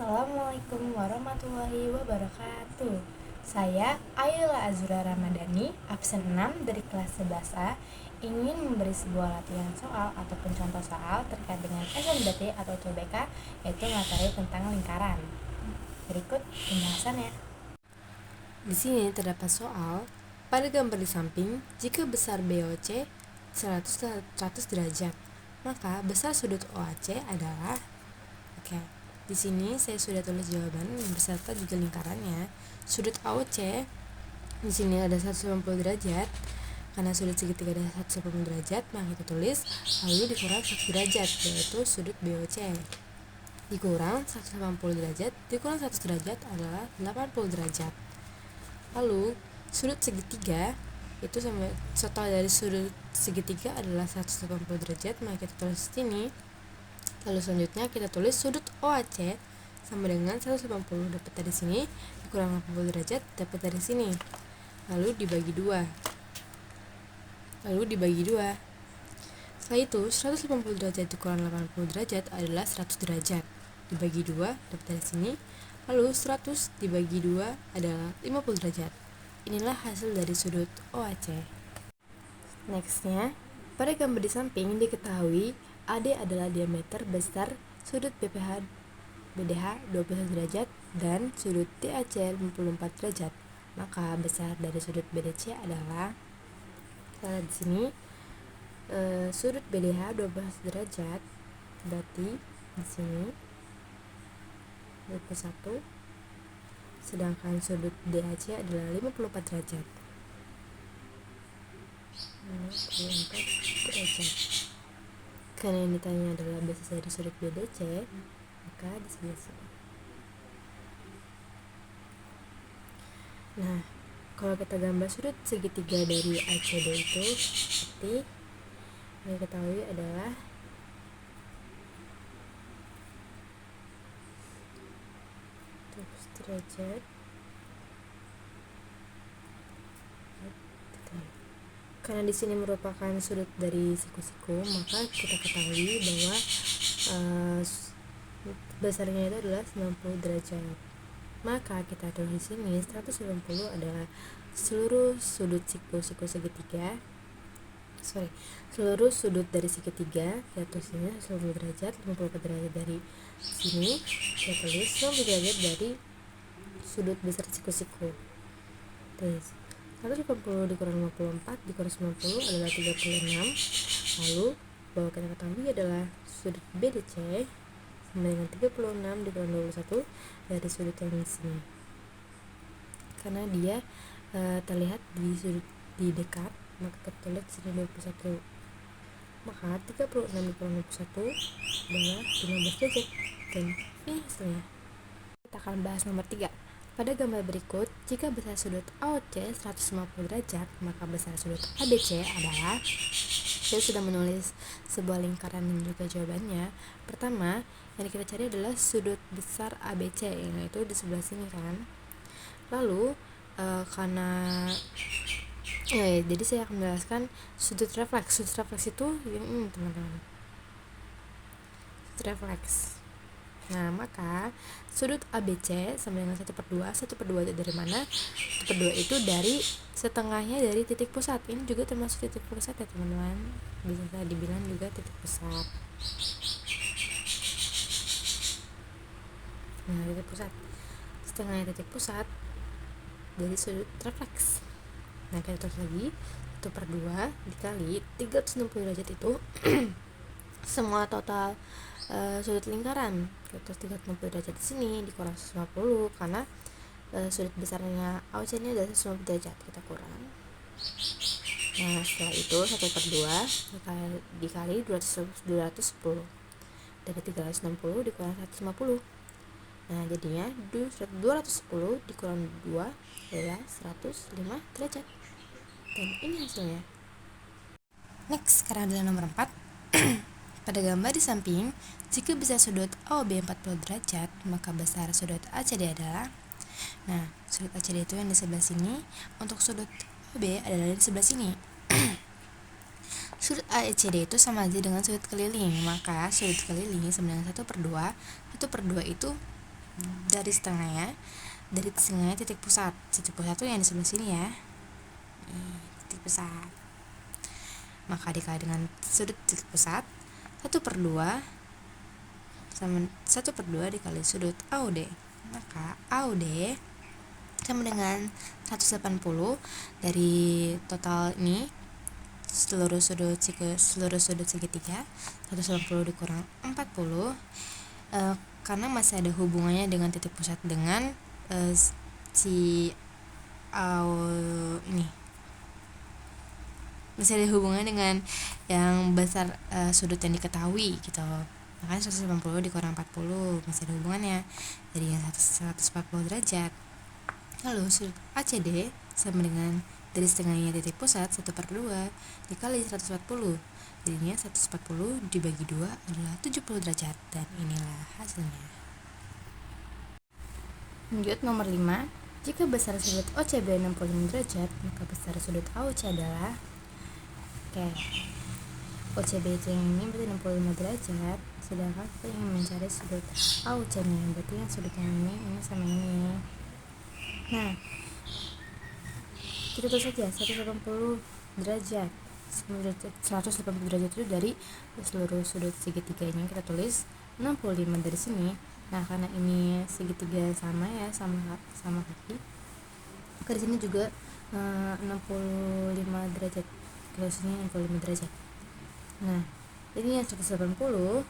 Assalamualaikum warahmatullahi wabarakatuh. Saya Ayla Azura Ramadhani, absen 6 dari kelas 11A, ingin memberi sebuah latihan soal ataupun contoh soal terkait dengan SNBT atau CBK, yaitu materi tentang lingkaran. Berikut pembahasannya. Di sini terdapat soal, pada gambar di samping, jika besar BOC 100 derajat, maka besar sudut OAC adalah di sini saya sudah tulis jawaban beserta juga lingkarannya. Sudut AOC di sini ada 180 derajat. Karena sudut segitiga ada 180 derajat, maka kita tulis lalu dikurang 1 derajat, yaitu sudut BOC. Dikurang 180 derajat, dikurang 100 derajat adalah 80 derajat. Lalu sudut segitiga itu sama total dari sudut segitiga adalah 180 derajat, maka kita tulis di sini. Lalu selanjutnya kita tulis sudut OAC sama dengan 180, dapat dari sini, dikurang 80 derajat dapat dari sini. Lalu dibagi 2. Setelah itu 180 derajat dikurang 80 derajat adalah 100 derajat. Dibagi 2 dapat dari sini. Lalu 100 dibagi 2 adalah 50 derajat. Inilah hasil dari sudut OAC. Nextnya, pada gambar di samping diketahui AD adalah diameter besar sudut BDH 21 derajat dan sudut DAC 54 derajat. Maka besar dari sudut BDC adalah, di sini sudut BDH 12 derajat, berarti di sini 21, sedangkan sudut DAC adalah 54 derajat. 54 derajat. Karena yang ditanya adalah besar dari sudut BDC, maka di sebelah sini. Nah, kalau kita gambar sudut segitiga dari ACD itu seperti yang diketahui adalah derajat. Karena di sini merupakan sudut dari siku-siku, maka kita ketahui bahwa besarnya itu adalah 90 derajat. Maka kita tulis di sini 190 adalah seluruh sudut siku-siku segitiga. Seluruh sudut dari segitiga, kita tulis ini 90 derajat, 54 derajat dari sini, kita tulis 90 derajat dari sudut besar siku-siku. Tulis 180 dikurang 54 dikurang 90 adalah 36. Lalu bahwa kita ketahui adalah sudut BDC sama dengan 36 dikurang 21 dari sudut yang di sini. Karena dia terlihat di sudut di dekat, maka kita tulis sini 21. Maka 36 dikurang 21 adalah 15 derajat. Dan ini hasilnya. Kita akan bahas nomor 3. Pada gambar berikut, jika besar sudut AOC 150 derajat, maka besar sudut ABC adalah, saya sudah menulis sebuah lingkaran dan juga jawabannya. Pertama, yang kita cari adalah sudut besar ABC, yaitu di sebelah sini kan. Lalu, jadi saya akan menjelaskan sudut refleks. Sudut refleks itu yang ini teman-teman. Sudut refleks. Nah, maka sudut ABC sama dengan 1/2. 1/2 itu dari mana? 1/2 itu dari setengahnya dari titik pusat. Ini juga termasuk titik pusat ya teman-teman. Bisa dibilang juga titik pusat. Nah, titik pusat. Setengahnya titik pusat dari sudut refleks. Nah, kita tulis lagi 1/2 dikali 360 derajat itu semua total sudut lingkaran. Terus 360 derajat di sini dikurang 150 karena sudut besarnya AOC ini adalah 150 derajat, kita kurang. Nah, setelah itu 1/2 dikali 210 dari 360 dikurang 150. Nah, jadinya 210 dikurang 2 adalah 105 derajat. Dan ini hasilnya. Next, sekarang adalah nomor 4. Pada gambar di samping, jika besar sudut AOB 40 derajat, maka besar sudut ACD adalah, sudut ACD itu yang di sebelah sini, untuk sudut AOB adalah di sebelah sini. Sudut AECD itu sama aja dengan sudut keliling, maka sudut keliling sama dengan 1/2. 1/2 itu dari setengahnya, dari setengahnya titik pusat tuh yang di sebelah sini ya. Nih, titik pusat. Maka dikali dengan sudut titik pusat 1/2 sama 1/2 dikali sudut AOD. Maka AOD sama dengan 180 dari total ini seluruh sudut segitiga. 180 dikurang 40 karena masih ada hubungannya dengan titik pusat dengan si ini masih ada hubungannya dengan yang besar sudut yang diketahui gitu. Makanya 180 dikurang 40 masih ada hubungannya, jadi yang 140 derajat. Lalu sudut ACD sama dengan dari setengahnya titik pusat 1/2 dikali 140, jadinya 140 dibagi 2 adalah 70 derajat, dan inilah hasilnya. Lanjut nomor 5, jika besar sudut OCB 65 derajat, maka besar sudut AOC adalah OCB yang ini berarti 65 derajat, sedangkan kita ingin mencari sudut AOC nya, berarti yang sudut yang ini sama ini. Nah, kita tulis saja 180 derajat. 180 derajat itu dari seluruh sudut segitiganya, kita tulis 65 dari sini. Nah, karena ini segitiga sama ya, sama kaki, maka di sini juga 65 derajat. Kalau sini 65 derajat. Nah, jadi yang 180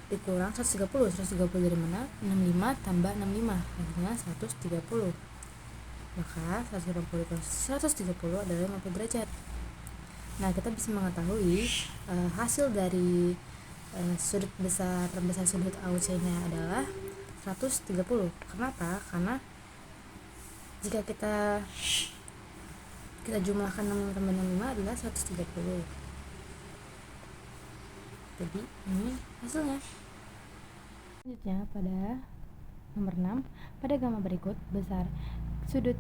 dikurang 130 dari mana? 65 tambah 65, artinya 130. Maka 180 kurang 130 adalah 50 derajat. Nah, kita bisa mengetahui hasil dari sudut besar sudut AOC nya adalah 130. Kenapa? Karena jika kita jumlahkan 65 tambah 65 adalah 130. Jadi ini hasilnya. Selanjutnya pada nomor 6, pada gambar berikut besar sudut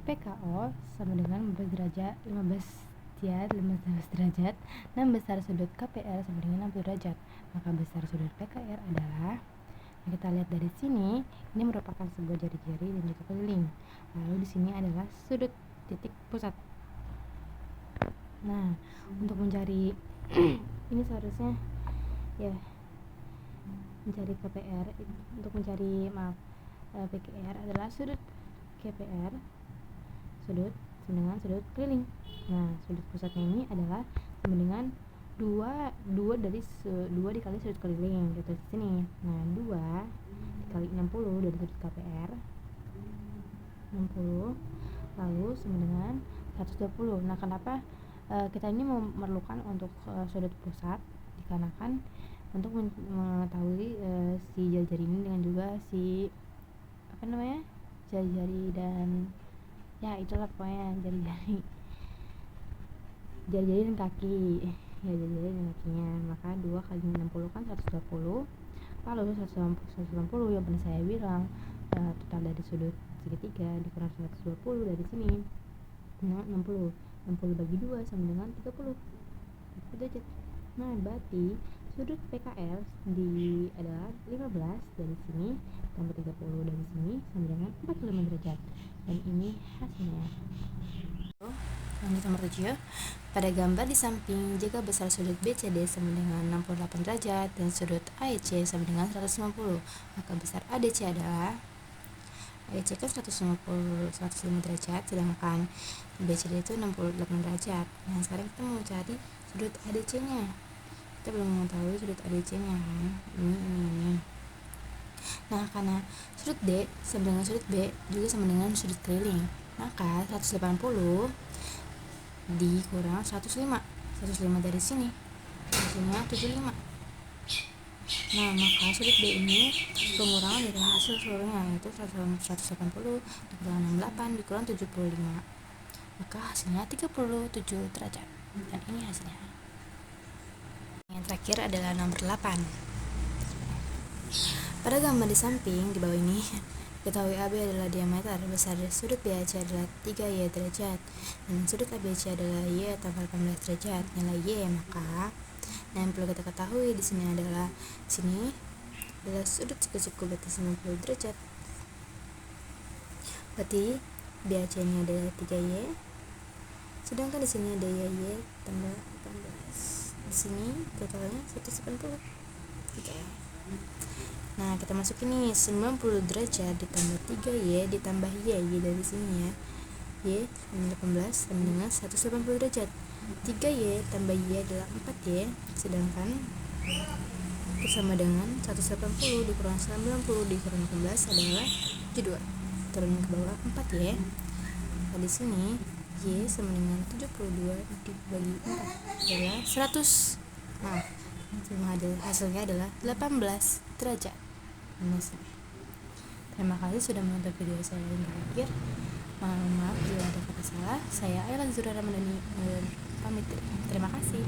PKO sama dengan 15 derajat dan besar sudut KPR sama dengan 60 derajat. Maka besar sudut PKR adalah, kita lihat dari sini, ini merupakan sebuah jari-jari dan juga keliling. Lalu di sini adalah sudut titik pusat. Nah, untuk mencari ini seharusnya ya mencari KPR, untuk mencari PKR adalah sudut KPR sudut dengan sudut keliling. Nah, sudut pusatnya ini adalah sama dengan 2 dikali sudut keliling, gitu di sini. Nah, 2 dikali 60 dari sudut KPR 60, lalu sama dengan 120. Nah, kenapa kita ini memerlukan untuk sudut pusat? Dikarenakan untuk mengetahui si jari-jari ini dengan juga si jari-jari dan ya itulah pokoknya jari-jari dan kaki ya, jari-jari dan kakinya. Maka 2 kali 60 kan 120, lalu 190 yang pernah saya bilang total dari sudut segitiga dikurang 120 dari sini dengan 60 bagi 2 sama dengan 30 derajat. Nah, berarti sudut PKL adalah 15 dari sini tambah 30 dari sini sama dengan 45 derajat, dan ini hasilnya. Lanjut nomor 7, pada gambar di samping, jika besar sudut BCD sama dengan 68 derajat dan sudut AEC sama dengan 150, maka besar ADC adalah, AEC kan 105 derajat, sedangkan BCD itu 68 derajat. Nah, sekarang kita mau cari sudut ADC nya. Kita belum mengetahui sudut ADC nya kan, ini. Nah, karena sudut D sama dengan sudut B juga sama dengan sudut keliling, maka 180 dikurang 105 dari sini, hasilnya 75. Nah, maka sudut D ini pengurangan dari hasil seluruhnya, yaitu 180 dikurang 68 dikurang 75, maka hasilnya 37 derajat, dan ini hasilnya. Yang terakhir adalah nomor 8. Pada gambar di samping di bawah ini, ketahui AB adalah diameter, besar sudut BAC adalah 3Y derajat, dan sudut ABC adalah Y tambah 18 derajat, nilai Y. Maka yang perlu kita ketahui di sini adalah sini adalah sudut siku-siku berarti 90 derajat. Berarti BAC ini adalah 3Y. Sedangkan di sini ada Y tambah 18. Di sini totalnya 180. Oke. Nah, kita masukin nih 90 derajat ditambah 3Y ditambah Y dari sini ya. Y sama 18 sama dengan 180 derajat. 3Y tambah Y adalah 4Y, sedangkan itu sama dengan 180 dikurang 90 dikurang 18 adalah 72. Turun ke bawah 4Y. Nah, di sini Y sama dengan 72 dibagi 4 adalah 100. Nah, hasilnya adalah 18 derajat. Terima kasih sudah menonton video saya hingga akhir. Maaf bila ada kata salah. Saya Ayla Zura Ramadhani pamit. Terima kasih.